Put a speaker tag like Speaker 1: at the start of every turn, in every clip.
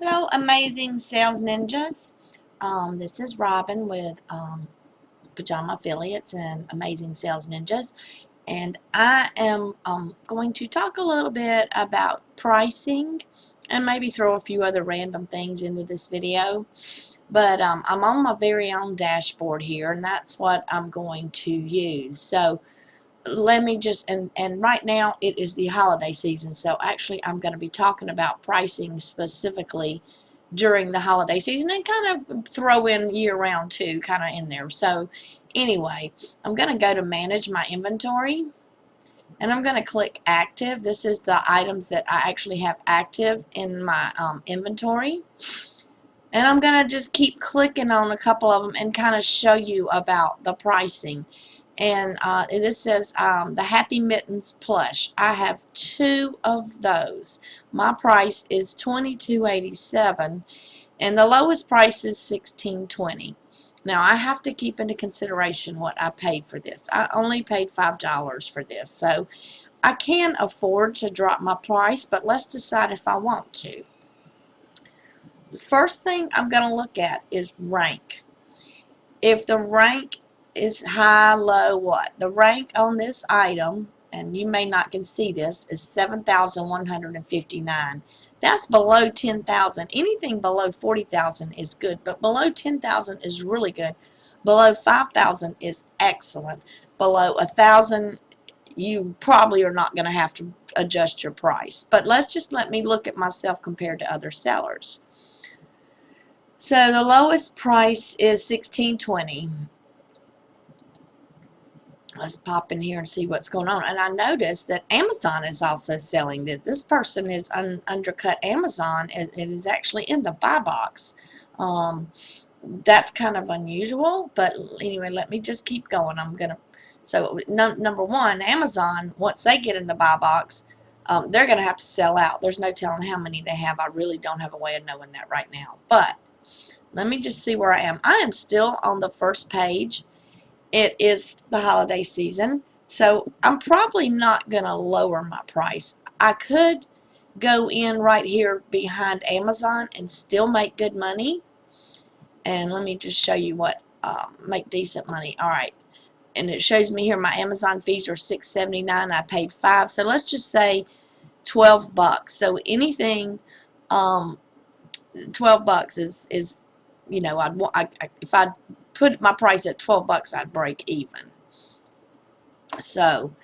Speaker 1: Hello, amazing sales ninjas. This is Robin with Pajama Affiliates and Amazing Sales Ninjas, and I am going to talk a little bit about pricing and maybe throw a few other random things into this video. But I'm on my very own dashboard here, and that's what I'm going to use. So let me just, and right now it is the holiday season, so actually I'm going to be talking about pricing specifically during the holiday season and kind of throw in year round too, kind of in there. So anyway, I'm going to go to manage my inventory, and I'm going to click active. This is the items that I actually have active in my inventory, and I'm going to just keep clicking on a couple of them and kind of show you about the pricing. And this says the Happy Mittens plush. I have 2 of those. My price is $22.87, and the lowest price is $16.20. Now I have to keep into consideration what I paid for this. I only paid $5 for this, so I can afford to drop my price, but let's decide if I want to. The first thing I'm going to look at is rank. If the rank is high, low, what? The rank on this item, and you may not can see this, is 7,159. That's below 10,000. Anything below 40,000 is good, but below 10,000 is really good. Below 5,000 is excellent. Below 1,000, you probably are not going to have to adjust your price. But let me look at myself compared to other sellers. So the lowest price is $16.20. Let's pop in here and see what's going on. And I noticed that Amazon is also selling this. This person has undercut Amazon. It is actually in the buy box. That's kind of unusual, but anyway, let me just keep going. So number one, Amazon, once they get in the buy box, they're going to have to sell out. There's no telling how many they have. I really don't have a way of knowing that right now. But let me just see where I am. I am still on the first page. It is the holiday season, so I'm probably not going to lower my price. I could go in right here behind Amazon and still make good money. And let me just show you what make decent money. All right, and it shows me here my Amazon fees are $6.79. I paid $5, so let's just say $12. So anything 12 bucks is you know, if I put my price at $12, I'd break even. So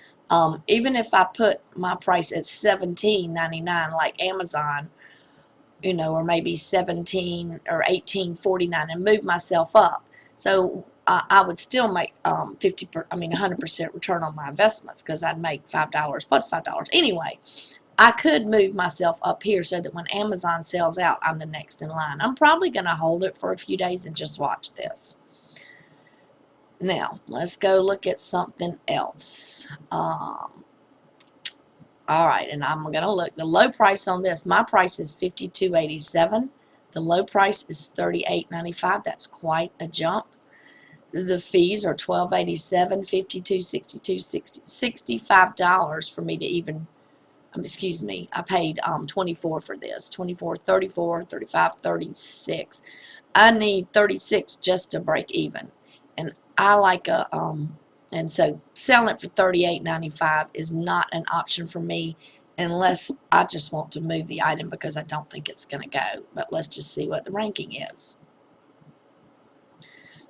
Speaker 1: even if I put my price at $17.99 like Amazon, you know, or maybe 17 or 18.49 and move myself up, so I would still make 100% return on my investments, because I'd make $5 plus $5. Anyway, I could move myself up here so that when Amazon sells out, I'm the next in line. I'm probably going to hold it for a few days and just watch this. Now, let's go look at something else. All right, and I'm going to look. The low price on this, my price is $52.87. The low price is $38.95. That's quite a jump. The fees are $12.87, $52.62, $65 for me to even, excuse me, I paid $24 for this, $24, $34, $35, $36. I need $36 just to break even. And I like and so selling it for $38.95 is not an option for me unless I just want to move the item because I don't think it's going to go. But let's just see what the ranking is.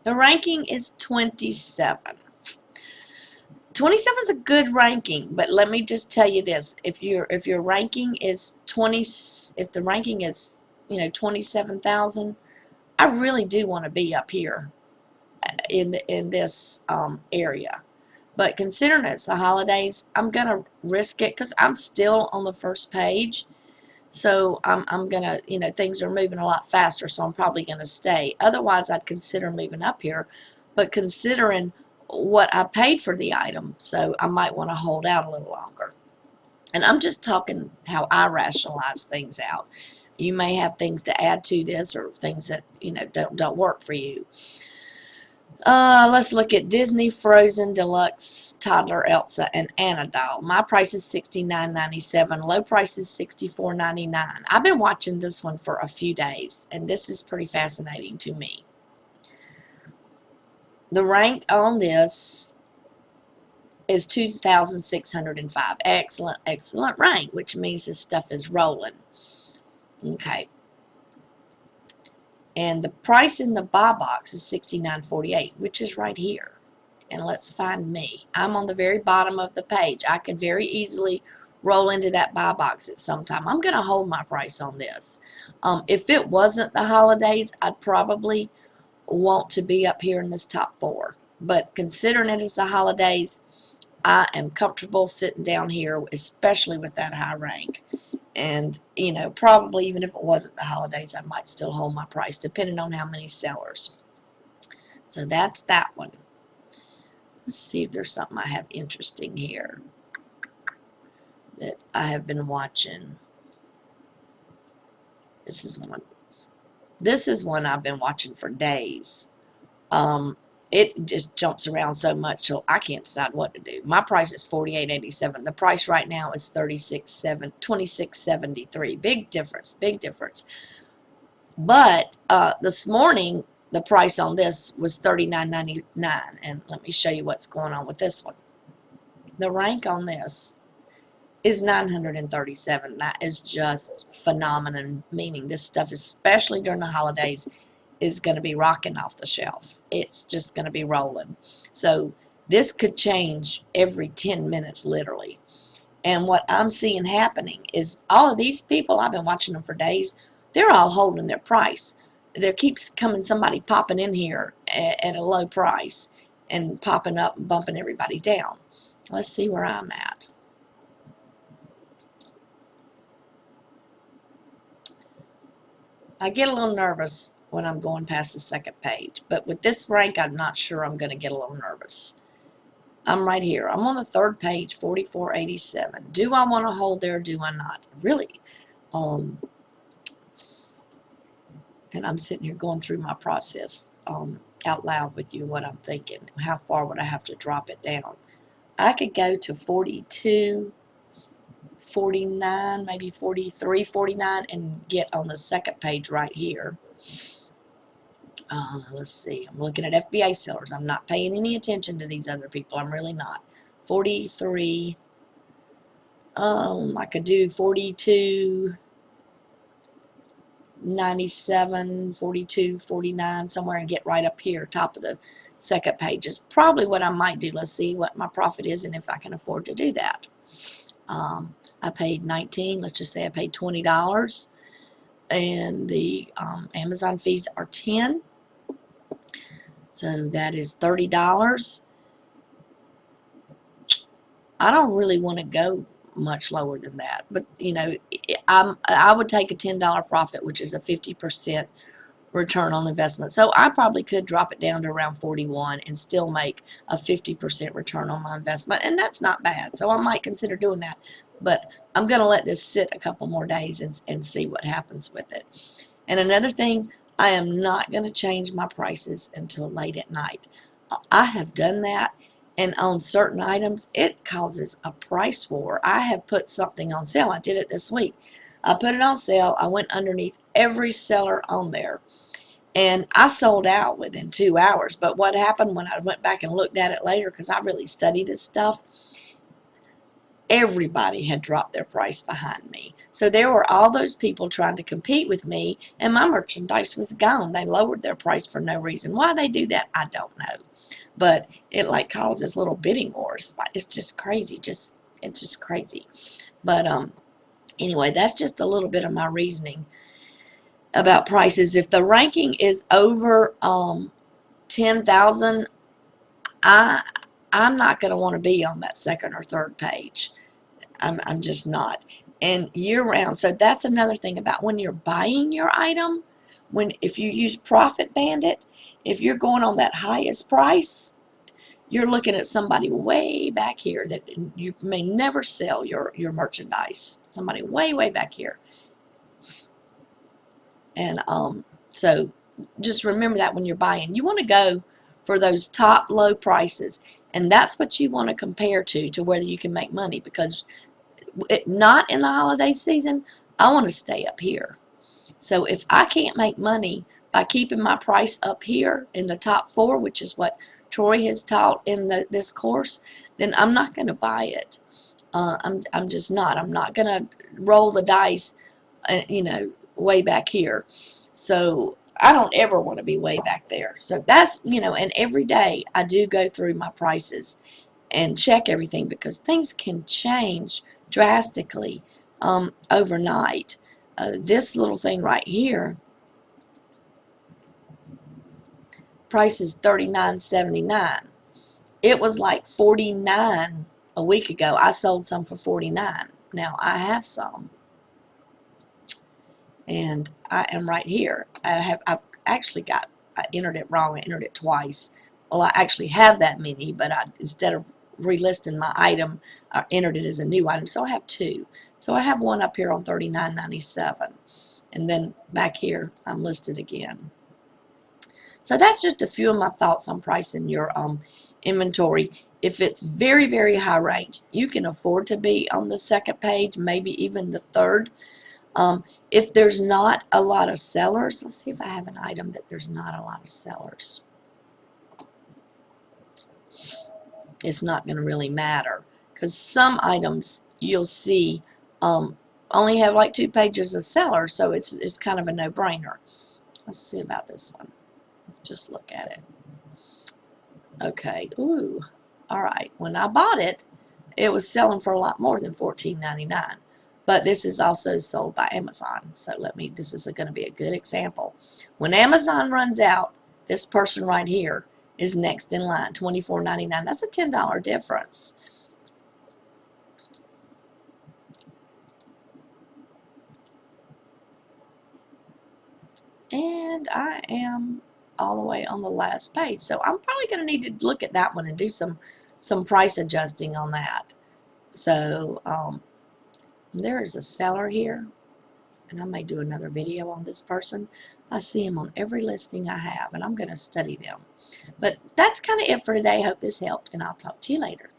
Speaker 1: The ranking is 27. 27 is a good ranking, but let me just tell you this: if your ranking is 20, if the ranking is 27,000, I really do want to be up here in this area. But considering it's the holidays, I'm gonna risk it because I'm still on the first page. So I'm gonna, things are moving a lot faster, so I'm probably gonna stay. Otherwise, I'd consider moving up here. But considering what I paid for the item, so I might want to hold out a little longer. And I'm just talking how I rationalize things out. You may have things to add to this, or things that don't work for you. Let's look at Disney Frozen Deluxe Toddler Elsa and Anna doll. My price is $69.97. Low price is $64.99. I've been watching this one for a few days, and this is pretty fascinating to me. The rank on this is 2,605. Excellent, excellent rank, which means this stuff is rolling. Okay. And the price in the buy box is $69.48, which is right here. And let's find me. I'm on the very bottom of the page. I could very easily roll into that buy box at some time. I'm going to hold my price on this. If it wasn't the holidays, I'd probably want to be up here in this top 4. But considering it is the holidays, I am comfortable sitting down here, especially with that high rank. And, you know, probably even if it wasn't the holidays, I might still hold my price, depending on how many sellers. So that's that one. Let's see if there's something I have interesting here that I have been watching. This is one. This is one I've been watching for days. It just jumps around so much, so I can't decide what to do. My price is $48.87. The price right now is $26.73. Big difference, big difference. But this morning, the price on this was $39.99. And let me show you what's going on with this one. The rank on this is 937. That is just phenomenal, meaning this stuff, especially during the holidays, is going to be rocking off the shelf. It's just going to be rolling. So this could change every 10 minutes, literally. And what I'm seeing happening is all of these people, I've been watching them for days, they're all holding their price. There keeps coming somebody popping in here at a low price and popping up and bumping everybody down. Let's see where I'm at. I get a little nervous when I'm going past the second page. But with this rank, I'm not sure I'm going to get a little nervous. I'm right here. I'm on the third page, $44.87. Do I want to hold there or do I not? Really? And I'm sitting here going through my process out loud with you, what I'm thinking. How far would I have to drop it down? I could go to 42, 49, maybe 43, 49, and get on the second page right here. Let's see. I'm looking at FBA sellers. I'm not paying any attention to these other people. I'm really not. 43. I could do 42, 97, 42, 49, somewhere, and get right up here, top of the second page is probably what I might do. Let's see what my profit is and if I can afford to do that. I paid $19. Let's just say I paid $20. And the Amazon fees are $10. So that is $30. I don't really want to go much lower than that, but you know, I would take a $10 profit, which is a 50% return on investment. So I probably could drop it down to around 41 and still make a 50% return on my investment, and that's not bad. So I might consider doing that, but I'm going to let this sit a couple more days and see what happens with it. And another thing, I am not going to change my prices until late at night. I have done that, and on certain items, it causes a price war. I have put something on sale. I did it this week. I put it on sale. I went underneath every seller on there, and I sold out within 2 hours. But what happened when I went back and looked at it later, because I really study this stuff, everybody had dropped their price behind me. So there were all those people trying to compete with me, and my merchandise was gone. They lowered their price for no reason. Why they do that, I don't know. But it like causes little bidding wars. It's just crazy. It's just crazy. But anyway, that's just a little bit of my reasoning about prices. If the ranking is over 10,000, I'm not going to want to be on that second or third page. I'm just not. And year round, so that's another thing about when you're buying your item. If you use Profit Bandit, if you're going on that highest price, you're looking at somebody way back here that you may never sell your merchandise. Somebody way back here. And so just remember that when you're buying, you want to go for those top low prices. And that's what you want to compare to whether you can make money, because not in the holiday season, I want to stay up here. So if I can't make money by keeping my price up here in the top 4, which is what Troy has taught in this course, then I'm not going to buy it. I'm just not. I'm not going to roll the dice, way back here. So I don't ever want to be way back there. So that's, and every day I do go through my prices and check everything, because things can change drastically overnight. This little thing right here, price is $39.79. It was like $49 a week ago. I sold some for $49. Now I have some, and I am right here. I've actually I entered it wrong. I entered it twice. Well, I actually have that many, but instead of relisting my item, I entered it as a new item. So I have 2. So I have one up here on $39.97, and then back here I'm listed again. So that's just a few of my thoughts on pricing your inventory. If it's very, very high range, you can afford to be on the 2nd page, maybe even the 3rd. If there's not a lot of sellers, let's see if I have an item that there's not a lot of sellers. It's not going to really matter, because some items you'll see only have like 2 pages of sellers, so it's kind of a no-brainer. Let's see about this one. Just look at it. Okay. Ooh. All right. When I bought it, it was selling for a lot more than $14.99. But this is also sold by Amazon. So this is going to be a good example. When Amazon runs out, this person right here is next in line, $24.99. That's a $10 difference. And I am all the way on the last page. So I'm probably going to need to look at that one and do some price adjusting on that. So there is a seller here, and I may do another video on this person. I see him on every listing I have, and I'm going to study them. But that's kind of it for today. Hope this helped, and I'll talk to you later.